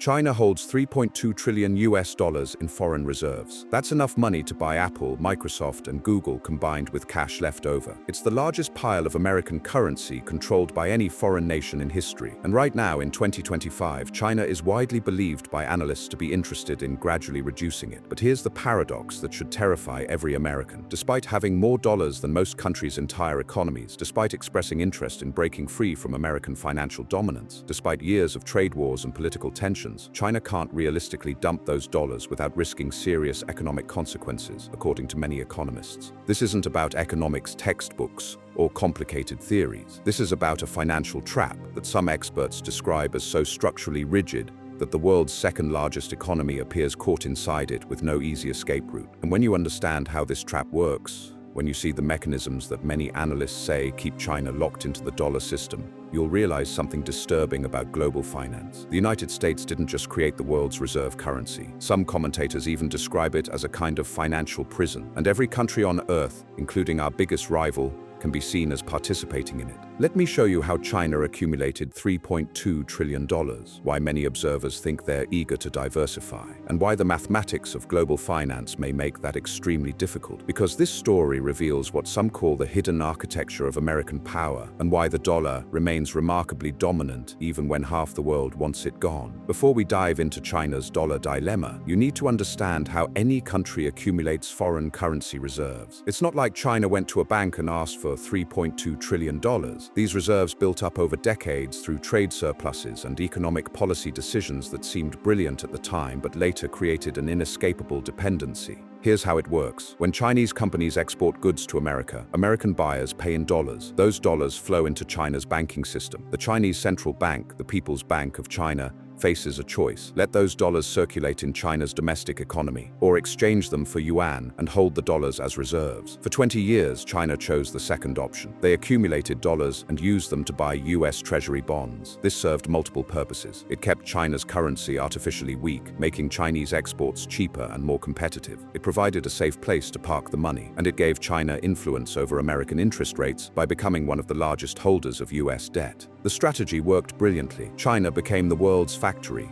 China holds 3.2 trillion US dollars in foreign reserves. That's enough money to buy Apple, Microsoft, and Google combined with cash left over. It's the largest pile of American currency controlled by any foreign nation in history. And right now, in 2025, China is widely believed by analysts to be interested in gradually reducing it. But here's the paradox that should terrify every American. Despite having more dollars than most countries' entire economies, despite expressing interest in breaking free from American financial dominance, despite years of trade wars and political tensions, China can't realistically dump those dollars without risking serious economic consequences, according to many economists. This isn't about economics textbooks or complicated theories. This is about a financial trap that some experts describe as so structurally rigid that the world's second-largest economy appears caught inside it with no easy escape route. And when you understand how this trap works, when you see the mechanisms that many analysts say keep China locked into the dollar system, you'll realize something disturbing about global finance. The United States didn't just create the world's reserve currency. Some commentators even describe it as a kind of financial prison. And every country on Earth, including our biggest rival, can be seen as participating in it. Let me show you how China accumulated $3.2 trillion, why many observers think they're eager to diversify, and why the mathematics of global finance may make that extremely difficult. Because this story reveals what some call the hidden architecture of American power, and why the dollar remains remarkably dominant even when half the world wants it gone. Before we dive into China's dollar dilemma, you need to understand how any country accumulates foreign currency reserves. It's not like China went to a bank and asked for $3.2 trillion. These reserves built up over decades through trade surpluses and economic policy decisions that seemed brilliant at the time but later created an inescapable dependency. Here's how it works. When Chinese companies export goods to America, American buyers pay in dollars. Those dollars flow into China's banking system. The Chinese central bank, the People's Bank of China, faces a choice. Let those dollars circulate in China's domestic economy, or exchange them for yuan and hold the dollars as reserves. For 20 years, China chose the second option. They accumulated dollars and used them to buy US Treasury bonds. This served multiple purposes. It kept China's currency artificially weak, making Chinese exports cheaper and more competitive. It provided a safe place to park the money, and it gave China influence over American interest rates by becoming one of the largest holders of US debt. The strategy worked brilliantly. China became the world's factory.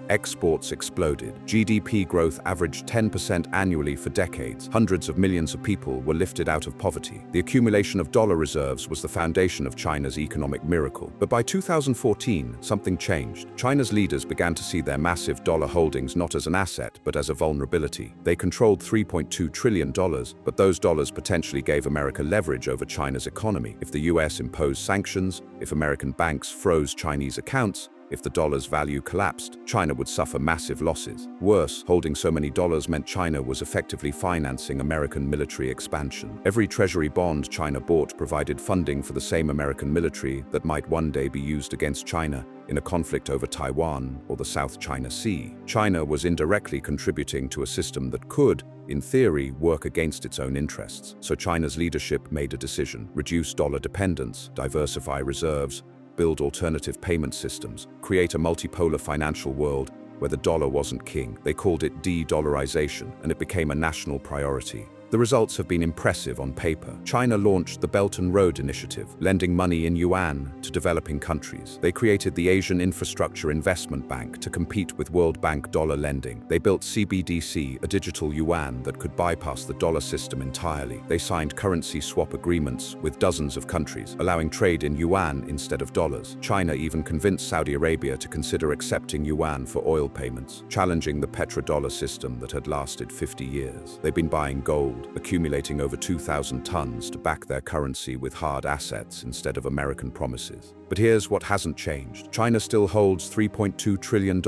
Exports exploded. GDP growth averaged 10% annually for decades. Hundreds of millions of people were lifted out of poverty. The accumulation of dollar reserves was the foundation of China's economic miracle. But by 2014, something changed. China's leaders began to see their massive dollar holdings not as an asset, but as a vulnerability. They controlled $3.2 trillion, but those dollars potentially gave America leverage over China's economy. If the US imposed sanctions, if American banks froze Chinese accounts, if the dollar's value collapsed, China would suffer massive losses. Worse, holding so many dollars meant China was effectively financing American military expansion. Every treasury bond China bought provided funding for the same American military that might one day be used against China in a conflict over Taiwan or the South China Sea. China was indirectly contributing to a system that could, in theory, work against its own interests. So China's leadership made a decision: reduce dollar dependence, diversify reserves, build alternative payment systems, create a multipolar financial world where the dollar wasn't king. They called it de-dollarization, and it became a national priority. The results have been impressive on paper. China launched the Belt and Road Initiative, lending money in yuan to developing countries. They created the Asian Infrastructure Investment Bank to compete with World Bank dollar lending. They built CBDC, a digital yuan that could bypass the dollar system entirely. They signed currency swap agreements with dozens of countries, allowing trade in yuan instead of dollars. China even convinced Saudi Arabia to consider accepting yuan for oil payments, challenging the petrodollar system that had lasted 50 years. They've been buying gold, accumulating over 2,000 tons to back their currency with hard assets instead of American promises. But here's what hasn't changed. China still holds $3.2 trillion.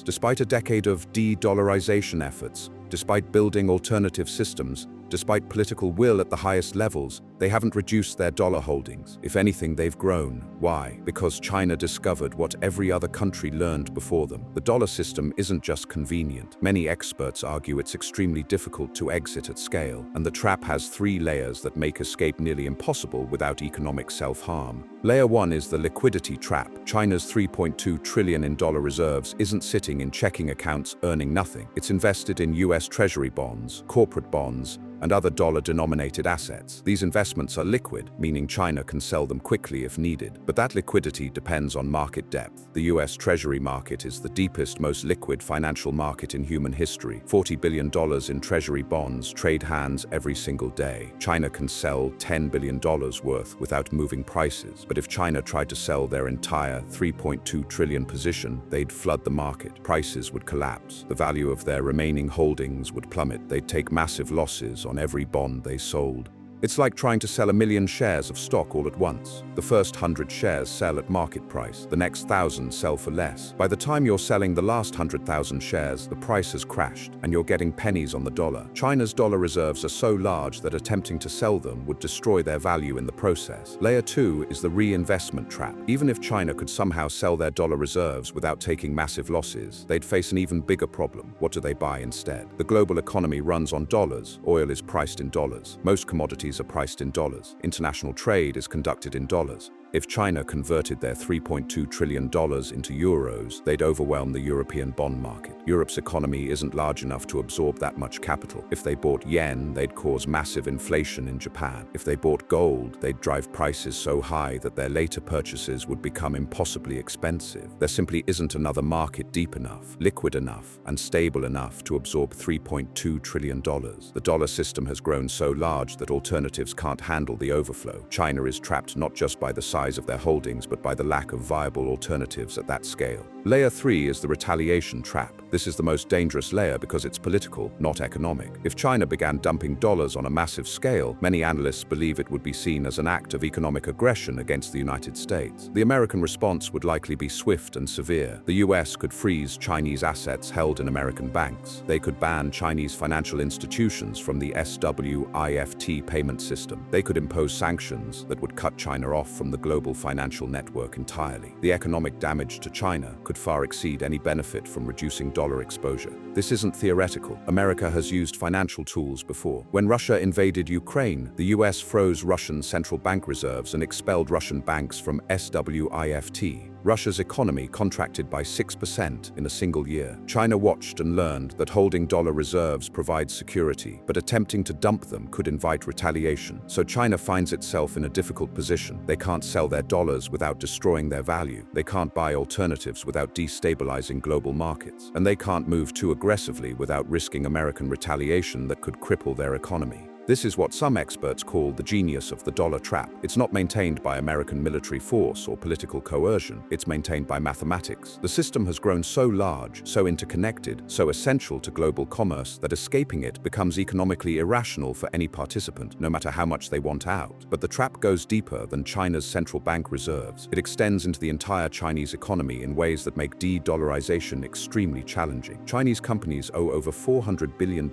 Despite a decade of de-dollarization efforts, despite building alternative systems, despite political will at the highest levels, they haven't reduced their dollar holdings. If anything, they've grown. Why? Because China discovered what every other country learned before them. The dollar system isn't just convenient. Many experts argue it's extremely difficult to exit at scale, and the trap has 3 layers that make escape nearly impossible without economic self-harm. Layer 1 is the liquidity trap. China's $3.2 trillion in dollar reserves isn't sitting in checking accounts earning nothing. It's invested in US Treasury bonds, corporate bonds, and other dollar-denominated assets. These investments are liquid, meaning China can sell them quickly if needed. But that liquidity depends on market depth. The US Treasury market is the deepest, most liquid financial market in human history. $40 billion in Treasury bonds trade hands every single day. China can sell $10 billion worth without moving prices. But if China tried to sell their entire $3.2 trillion position, they'd flood the market. Prices would collapse. The value of their remaining holdings would plummet. They'd take massive losses on every bond they sold. It's like trying to sell 1 million shares of stock all at once. The first 100 shares sell at market price. The next 1,000 sell for less. By the time you're selling the last 100,000 shares, the price has crashed, and you're getting pennies on the dollar. China's dollar reserves are so large that attempting to sell them would destroy their value in the process. Layer 2 is the reinvestment trap. Even if China could somehow sell their dollar reserves without taking massive losses, they'd face an even bigger problem. What do they buy instead? The global economy runs on dollars. Oil is priced in dollars. Most commodities are priced in dollars. International trade is conducted in dollars. If China converted their $3.2 trillion into euros, they'd overwhelm the European bond market. Europe's economy isn't large enough to absorb that much capital. If they bought yen, they'd cause massive inflation in Japan. If they bought gold, they'd drive prices so high that their later purchases would become impossibly expensive. There simply isn't another market deep enough, liquid enough, and stable enough to absorb $3.2 trillion. The dollar system has grown so large that alternatives can't handle the overflow. China is trapped not just by the size of their holdings, but by the lack of viable alternatives at that scale. Layer 3 is the retaliation trap. This is the most dangerous layer because it's political, not economic. If China began dumping dollars on a massive scale, many analysts believe it would be seen as an act of economic aggression against the United States. The American response would likely be swift and severe. The US could freeze Chinese assets held in American banks. They could ban Chinese financial institutions from the SWIFT payment system. They could impose sanctions that would cut China off from the global financial network entirely. The economic damage to China could far exceed any benefit from reducing dollar exposure. This isn't theoretical. America has used financial tools before. When Russia invaded Ukraine, the US froze Russian central bank reserves and expelled Russian banks from SWIFT. Russia's economy contracted by 6% in a single year. China watched and learned that holding dollar reserves provides security, but attempting to dump them could invite retaliation. So China finds itself in a difficult position. They can't sell their dollars without destroying their value. They can't buy alternatives without destabilizing global markets. And they can't move too aggressively without risking American retaliation that could cripple their economy. This is what some experts call the genius of the dollar trap. It's not maintained by American military force or political coercion. It's maintained by mathematics. The system has grown so large, so interconnected, so essential to global commerce that escaping it becomes economically irrational for any participant, no matter how much they want out. But the trap goes deeper than China's central bank reserves. It extends into the entire Chinese economy in ways that make de-dollarization extremely challenging. Chinese companies owe over $400 billion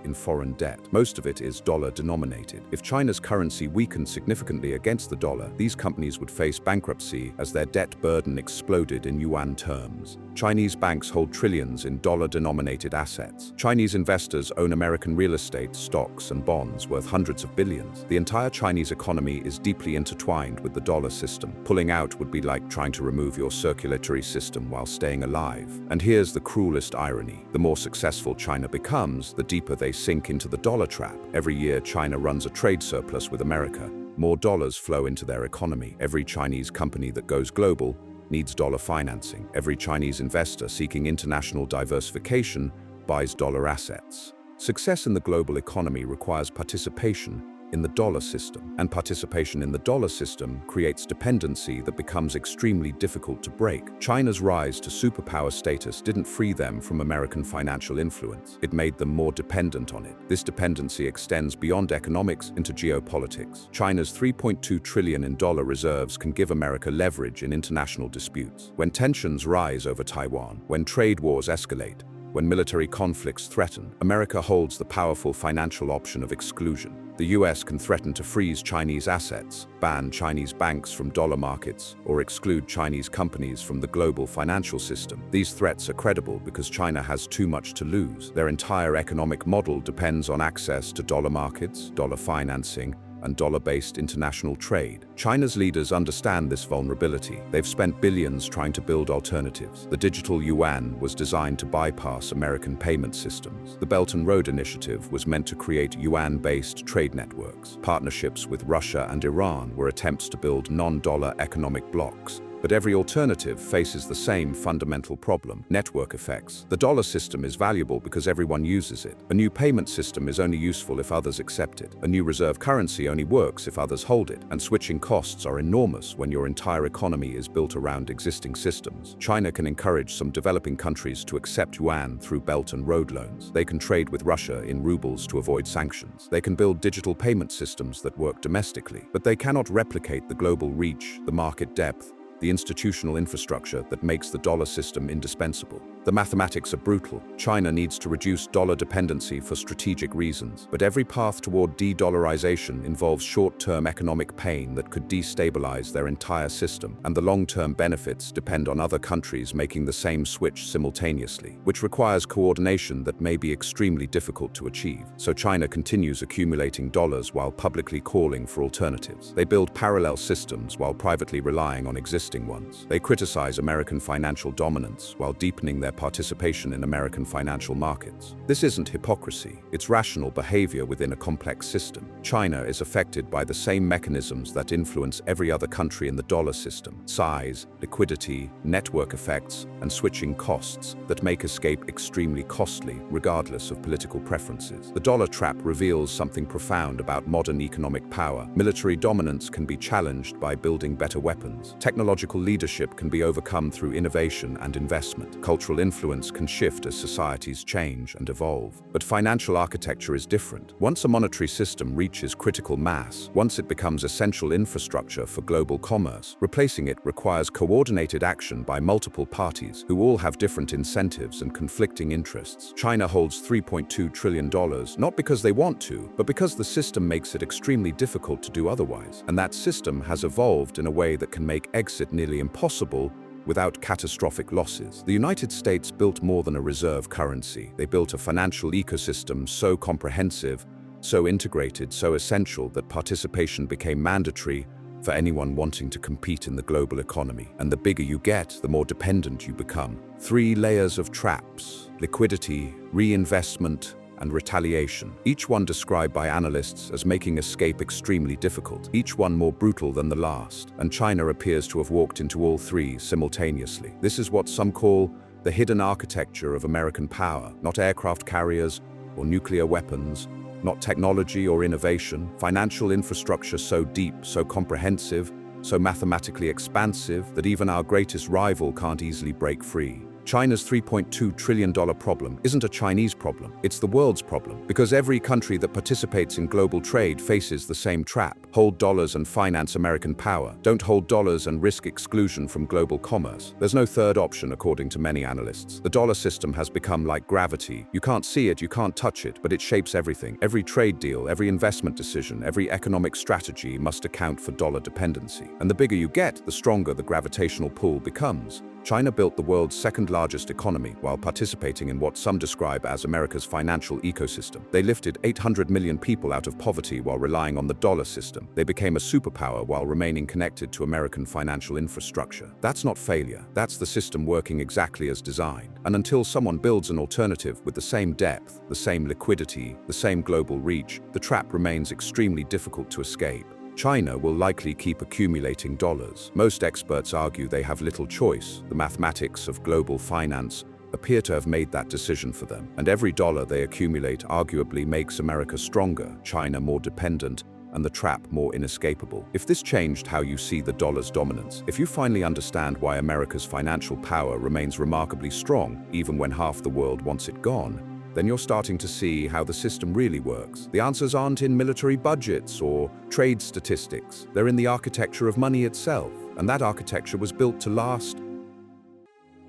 in foreign debt. Most of it is dollar-denominated. If China's currency weakened significantly against the dollar, these companies would face bankruptcy as their debt burden exploded in yuan terms. Chinese banks hold trillions in dollar-denominated assets. Chinese investors own American real estate, stocks, and bonds worth hundreds of billions. The entire Chinese economy is deeply intertwined with the dollar system. Pulling out would be like trying to remove your circulatory system while staying alive. And here's the cruelest irony. The more successful China becomes, the deeper they sink into the dollar trap. Every year, China runs a trade surplus with America. More dollars flow into their economy. Every Chinese company that goes global needs dollar financing. Every Chinese investor seeking international diversification buys dollar assets. Success in the global economy requires participation in the dollar system, and participation in the dollar system creates dependency that becomes extremely difficult to break. China's rise to superpower status didn't free them from American financial influence. It made them more dependent on it. This dependency extends beyond economics into geopolitics. China's $3.2 trillion in dollar reserves can give America leverage in international disputes. When tensions rise over Taiwan, when trade wars escalate, when military conflicts threaten, America holds the powerful financial option of exclusion. The US can threaten to freeze Chinese assets, ban Chinese banks from dollar markets, or exclude Chinese companies from the global financial system. These threats are credible because China has too much to lose. Their entire economic model depends on access to dollar markets, dollar financing, and dollar-based international trade. China's leaders understand this vulnerability. They've spent billions trying to build alternatives. The digital yuan was designed to bypass American payment systems. The Belt and Road Initiative was meant to create yuan-based trade networks. Partnerships with Russia and Iran were attempts to build non-dollar economic blocs. But every alternative faces the same fundamental problem: network effects. The dollar system is valuable because everyone uses it. A new payment system is only useful if others accept it. A new reserve currency only works if others hold it. And switching costs are enormous when your entire economy is built around existing systems. China can encourage some developing countries to accept yuan through Belt and Road loans. They can trade with Russia in rubles to avoid sanctions. They can build digital payment systems that work domestically. But they cannot replicate the global reach, the market depth, the institutional infrastructure that makes the dollar system indispensable. The mathematics are brutal. China needs to reduce dollar dependency for strategic reasons, but every path toward de-dollarization involves short-term economic pain that could destabilize their entire system, and the long-term benefits depend on other countries making the same switch simultaneously, which requires coordination that may be extremely difficult to achieve. So China continues accumulating dollars while publicly calling for alternatives. They build parallel systems while privately relying on existing ones. They criticize American financial dominance while deepening their participation in American financial markets. This isn't hypocrisy, it's rational behavior within a complex system. China is affected by the same mechanisms that influence every other country in the dollar system: size, liquidity, network effects, and switching costs that make escape extremely costly, regardless of political preferences. The dollar trap reveals something profound about modern economic power. Military dominance can be challenged by building better weapons. Technological leadership can be overcome through innovation and investment. Cultural influence can shift as societies change and evolve. But financial architecture is different. Once a monetary system reaches critical mass, once it becomes essential infrastructure for global commerce, replacing it requires coordinated action by multiple parties who all have different incentives and conflicting interests. China holds $3.2 trillion, not because they want to, but because the system makes it extremely difficult to do otherwise. And that system has evolved in a way that can make exit nearly impossible without catastrophic losses. The United States built more than a reserve currency. They built a financial ecosystem so comprehensive, so integrated, so essential that participation became mandatory for anyone wanting to compete in the global economy. And the bigger you get, the more dependent you become. 3 layers of traps: liquidity, reinvestment, and retaliation, each one described by analysts as making escape extremely difficult, each one more brutal than the last. And China appears to have walked into all 3 simultaneously. This is what some call the hidden architecture of American power: not aircraft carriers or nuclear weapons, not technology or innovation, financial infrastructure so deep, so comprehensive, so mathematically expansive that even our greatest rival can't easily break free. China's $3.2 trillion problem isn't a Chinese problem, it's the world's problem, because every country that participates in global trade faces the same trap: hold dollars and finance American power. Don't hold dollars and risk exclusion from global commerce. There's no third option, according to many analysts. The dollar system has become like gravity. You can't see it, you can't touch it, but it shapes everything. Every trade deal, every investment decision, every economic strategy must account for dollar dependency. And the bigger you get, the stronger the gravitational pull becomes. China built the world's second-largest economy while participating in what some describe as America's financial ecosystem. They lifted 800 million people out of poverty while relying on the dollar system. They became a superpower while remaining connected to American financial infrastructure. That's not failure. That's the system working exactly as designed. And until someone builds an alternative with the same depth, the same liquidity, the same global reach, the trap remains extremely difficult to escape. China will likely keep accumulating dollars. Most experts argue they have little choice. The mathematics of global finance appear to have made that decision for them. And every dollar they accumulate arguably makes America stronger, China more dependent, and the trap more inescapable. If this changed how you see the dollar's dominance, if you finally understand why America's financial power remains remarkably strong, even when half the world wants it gone, then you're starting to see how the system really works. The answers aren't in military budgets or trade statistics. They're in the architecture of money itself. And that architecture was built to last,